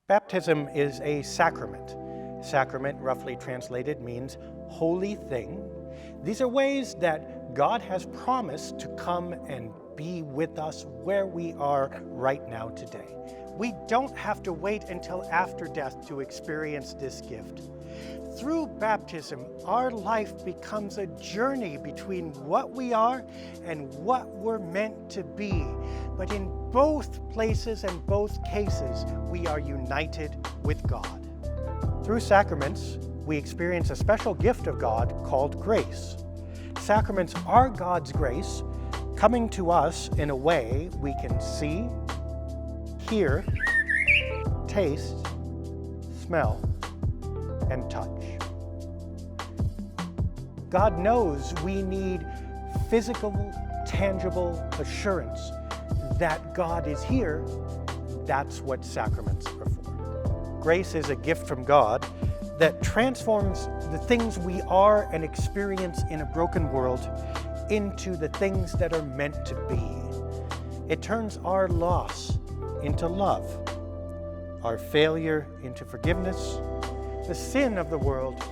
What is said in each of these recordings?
Baptism is a sacrament. Sacrament, roughly translated, means holy thing. These are ways that God has promised to come and be with us where we are right now today. We don't have to wait until after death to experience this gift. Through baptism, our life becomes a journey between what we are and what we're meant to be. But in both places and both cases, we are united with God. Through sacraments, we experience a special gift of God called grace. Sacraments are God's grace coming to us in a way we can see, hear, taste, smell, and touch. God knows we need physical, tangible assurance that God is here. That's what sacraments are for. Grace is a gift from God that transforms the things we are and experience in a broken world into the things that are meant to be. It turns our loss into love, our failure into forgiveness, the sin of the world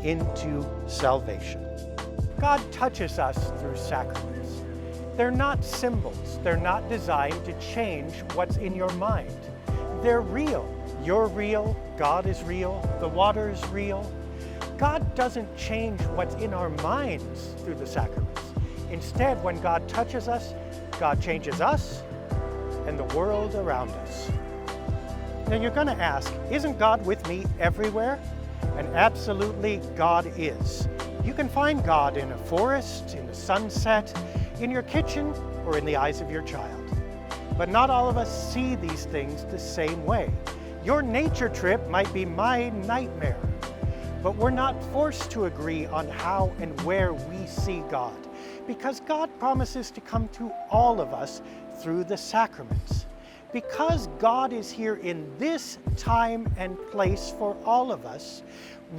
into salvation. God touches us through sacraments. They're not symbols. They're not designed to change what's in your mind. They're real. You're real. God is real. The water is real. God doesn't change what's in our minds through the sacraments. Instead, when God touches us, God changes us and the world around us. Now you're going to ask, isn't God with me everywhere? And absolutely, God is. You can find God in a forest, in a sunset, in your kitchen, or in the eyes of your child. But not all of us see these things the same way. Your nature trip might be my nightmare. But we're not forced to agree on how and where we see God, because God promises to come to all of us through the sacraments. Because God is here in this time and place for all of us,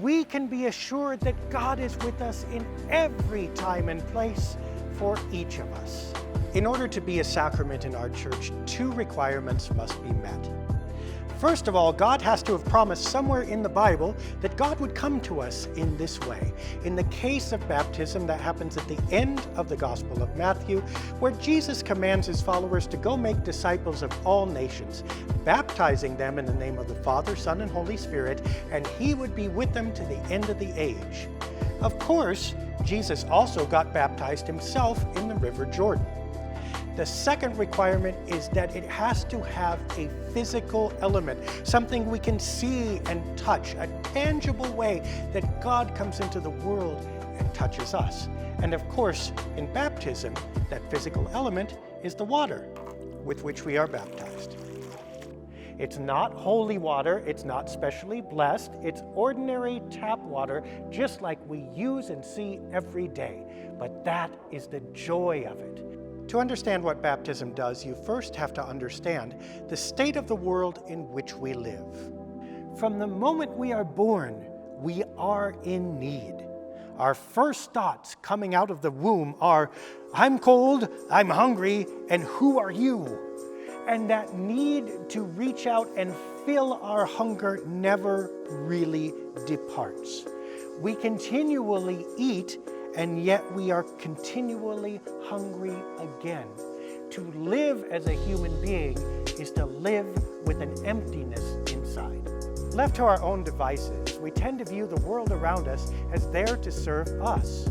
we can be assured that God is with us in every time and place for each of us. In order to be a sacrament in our church, two requirements must be met. First of all, God has to have promised somewhere in the Bible that God would come to us in this way. In the case of baptism, that happens at the end of the Gospel of Matthew, where Jesus commands his followers to go make disciples of all nations, baptizing them in the name of the Father, Son, and Holy Spirit, and he would be with them to the end of the age. Of course, Jesus also got baptized himself in the River Jordan. The second requirement is that it has to have a physical element, something we can see and touch, a tangible way that God comes into the world and touches us. And of course, in baptism, that physical element is the water with which we are baptized. It's not holy water, it's not specially blessed, it's ordinary tap water, just like we use and see every day. But that is the joy of it. To understand what baptism does, you first have to understand the state of the world in which we live. From the moment we are born, we are in need. Our first thoughts coming out of the womb are, I'm cold, I'm hungry, and who are you? And that need to reach out and fill our hunger never really departs. We continually eat, and yet we are continually hungry again. To live as a human being is to live with an emptiness inside. Left to our own devices, we tend to view the world around us as there to serve us.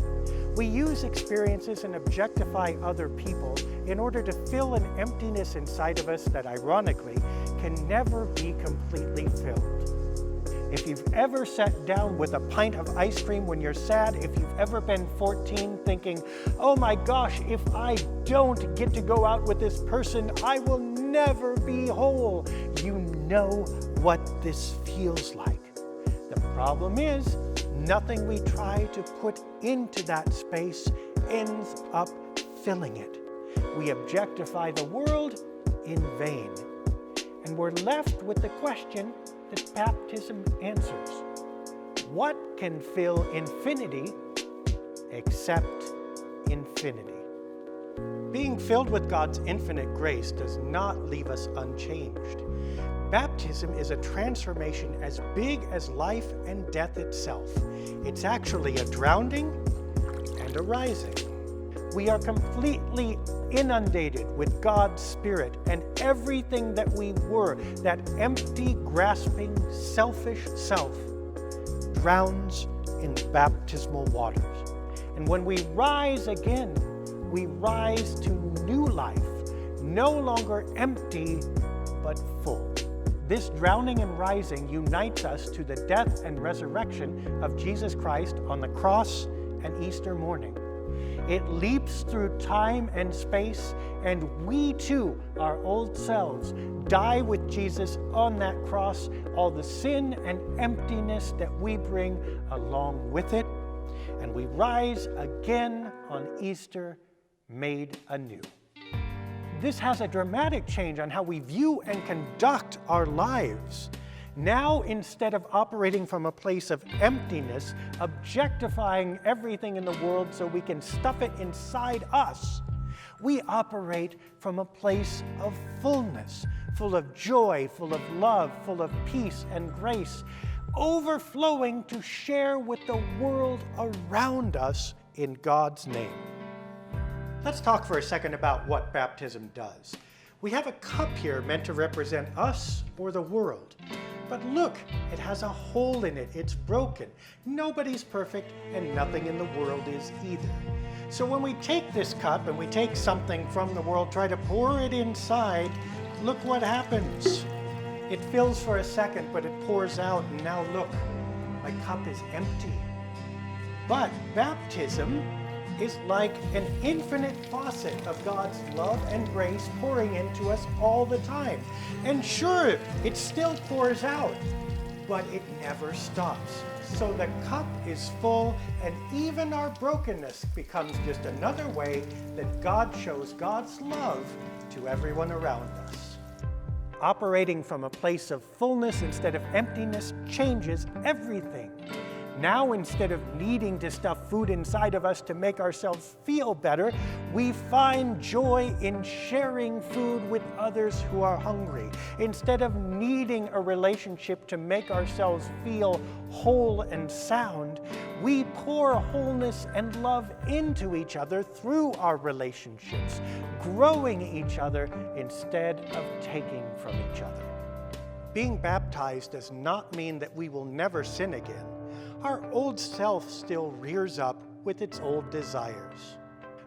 We use experiences and objectify other people in order to fill an emptiness inside of us that, ironically, can never be completely filled. If you've ever sat down with a pint of ice cream when you're sad, if you've ever been 14 thinking, oh my gosh, if I don't get to go out with this person, I will never be whole, you know what this feels like. The problem is, nothing we try to put into that space ends up filling it. We objectify the world in vain. And we're left with the question that baptism answers. What can fill infinity except infinity? Being filled with God's infinite grace does not leave us unchanged. Baptism is a transformation as big as life and death itself. It's actually a drowning and a rising. We are completely inundated with God's Spirit, and everything that we were, that empty, grasping, selfish self, drowns in the baptismal waters. And when we rise again, we rise to new life, no longer empty, but full. This drowning and rising unites us to the death and resurrection of Jesus Christ on the cross and Easter morning. It leaps through time and space, and we too, our old selves, die with Jesus on that cross, all the sin and emptiness that we bring along with it, and we rise again on Easter, made anew. This has a dramatic change on how we view and conduct our lives. Now, instead of operating from a place of emptiness, objectifying everything in the world so we can stuff it inside us, we operate from a place of fullness, full of joy, full of love, full of peace and grace, overflowing to share with the world around us in God's name. Let's talk for a second about what baptism does. We have a cup here meant to represent us or the world. But look, it has a hole in it. It's broken. Nobody's perfect, and nothing in the world is either. So when we take this cup and we take something from the world, try to pour it inside, look what happens. It fills for a second, but it pours out, and now look, my cup is empty. But baptism is like an infinite faucet of God's love and grace pouring into us all the time. And sure, it still pours out, but it never stops. So the cup is full, and even our brokenness becomes just another way that God shows God's love to everyone around us. Operating from a place of fullness instead of emptiness changes everything. Now, instead of needing to stuff food inside of us to make ourselves feel better, we find joy in sharing food with others who are hungry. Instead of needing a relationship to make ourselves feel whole and sound, we pour wholeness and love into each other through our relationships, growing each other instead of taking from each other. Being baptized does not mean that we will never sin again. Our old self still rears up with its old desires.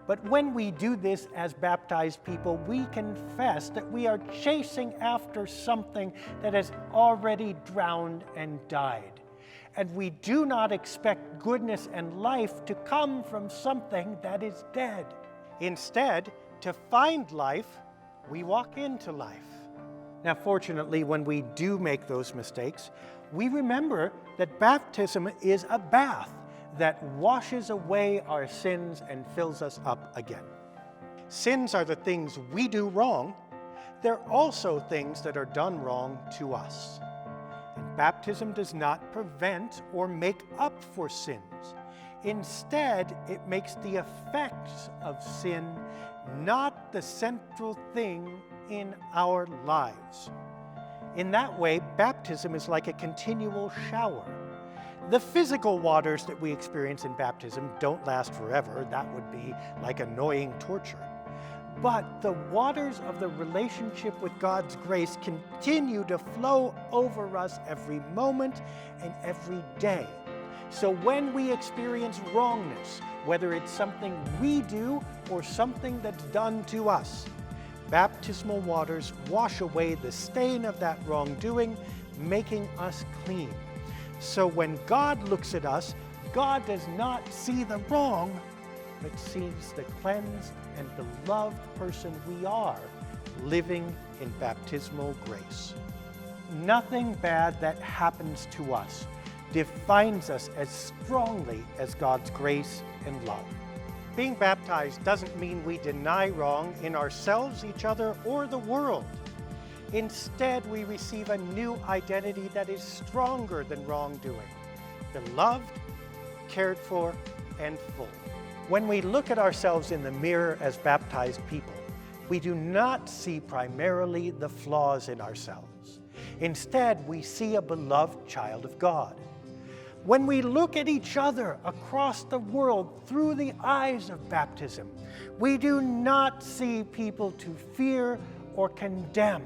But when we do this as baptized people, we confess that we are chasing after something that has already drowned and died. And we do not expect goodness and life to come from something that is dead. Instead, to find life, we walk into life. Now, fortunately, when we do make those mistakes, we remember that baptism is a bath that washes away our sins and fills us up again. Sins are the things we do wrong. They're also things that are done wrong to us. And baptism does not prevent or make up for sins. Instead, it makes the effects of sin not the central thing in our lives. In that way, baptism is like a continual shower. The physical waters that we experience in baptism don't last forever. That would be like annoying torture. But the waters of the relationship with God's grace continue to flow over us every moment and every day. So when we experience wrongness, whether it's something we do or something that's done to us, baptismal waters wash away the stain of that wrongdoing, making us clean. So when God looks at us, God does not see the wrong, but sees the cleansed and beloved person we are, living in baptismal grace. Nothing bad that happens to us defines us as strongly as God's grace and love. Being baptized doesn't mean we deny wrong in ourselves, each other, or the world. Instead, we receive a new identity that is stronger than wrongdoing, beloved, cared for, and full. When we look at ourselves in the mirror as baptized people, we do not see primarily the flaws in ourselves. Instead, we see a beloved child of God. When we look at each other across the world through the eyes of baptism, we do not see people to fear or condemn.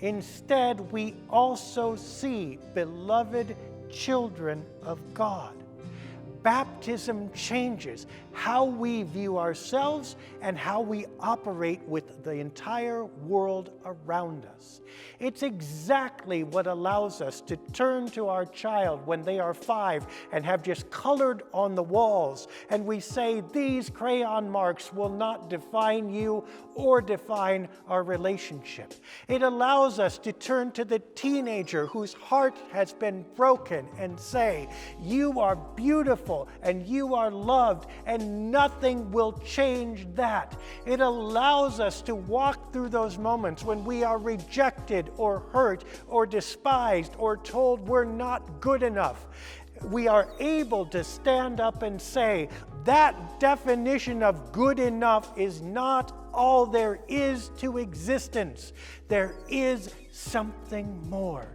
Instead, we also see beloved children of God. Baptism changes how we view ourselves and how we operate with the entire world around us. It's exactly what allows us to turn to our child when they are 5 and have just colored on the walls, and we say, "These crayon marks will not define you or define our relationship." It allows us to turn to the teenager whose heart has been broken and say, "You are beautiful and you are loved, and nothing will change that." It allows us to walk through those moments when we are rejected or hurt or despised or told we're not good enough. We are able to stand up and say, that definition of good enough is not all there is to existence. There is something more,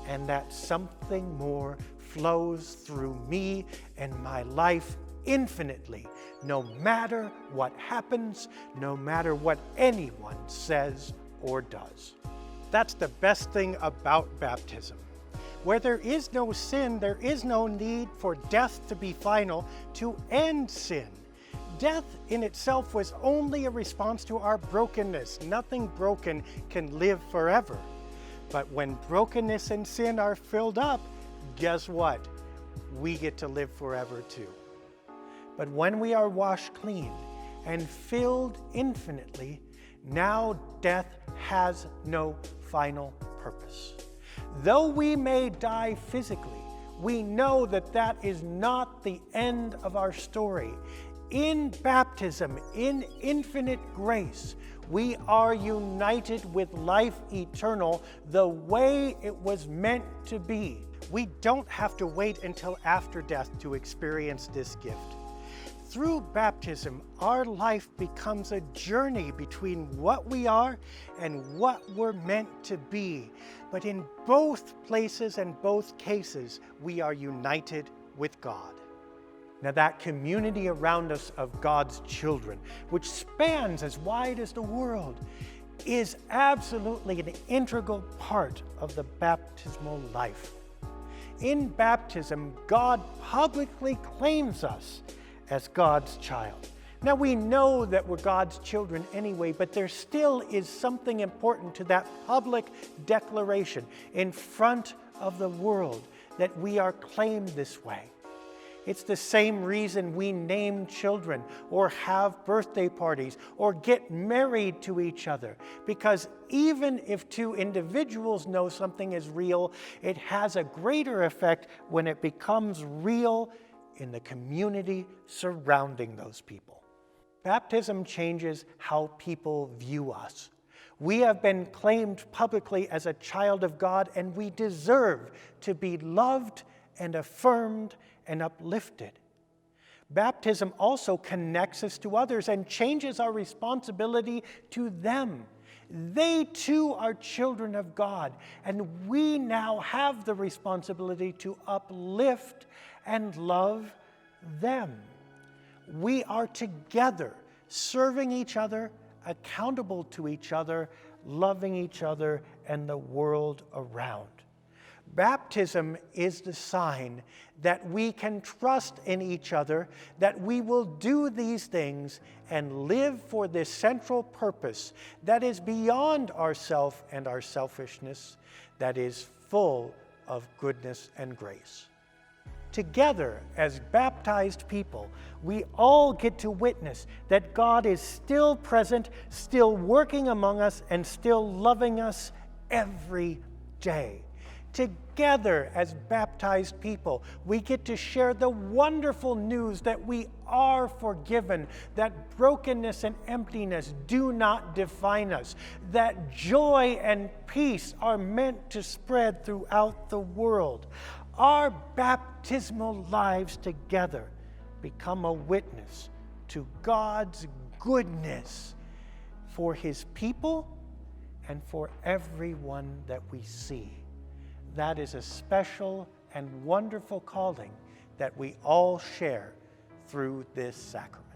and that something more flows through me and my life infinitely, no matter what happens, no matter what anyone says or does. That's the best thing about baptism. Where there is no sin, there is no need for death to be final to end sin. Death in itself was only a response to our brokenness. Nothing broken can live forever. But when brokenness and sin are filled up, guess what? We get to live forever too. But when we are washed clean and filled infinitely, now death has no final purpose. Though we may die physically, we know that that is not the end of our story. In baptism, in infinite grace, we are united with life eternal the way it was meant to be. We don't have to wait until after death to experience this gift. Through baptism, our life becomes a journey between what we are and what we're meant to be. But in both places and both cases, we are united with God. Now, that community around us of God's children, which spans as wide as the world, is absolutely an integral part of the baptismal life. In baptism, God publicly claims us as God's child. Now, we know that we're God's children anyway, but there still is something important to that public declaration in front of the world that we are claimed this way. It's the same reason we name children or have birthday parties or get married to each other. Because even if two individuals know something is real, it has a greater effect when it becomes real in the community surrounding those people. Baptism changes how people view us. We have been claimed publicly as a child of God, and we deserve to be loved and affirmed and uplifted. Baptism also connects us to others and changes our responsibility to them. They too are children of God, and we now have the responsibility to uplift and love them. We are together, serving each other, accountable to each other, loving each other and the world around. Baptism is the sign that we can trust in each other, that we will do these things and live for this central purpose that is beyond ourself and our selfishness, that is full of goodness and grace. Together, as baptized people, we all get to witness that God is still present, still working among us, and still loving us every day. Together, as baptized people, we get to share the wonderful news that we are forgiven, that brokenness and emptiness do not define us, that joy and peace are meant to spread throughout the world. Our baptismal lives together become a witness to God's goodness for His people and for everyone that we see. That is a special and wonderful calling that we all share through this sacrament.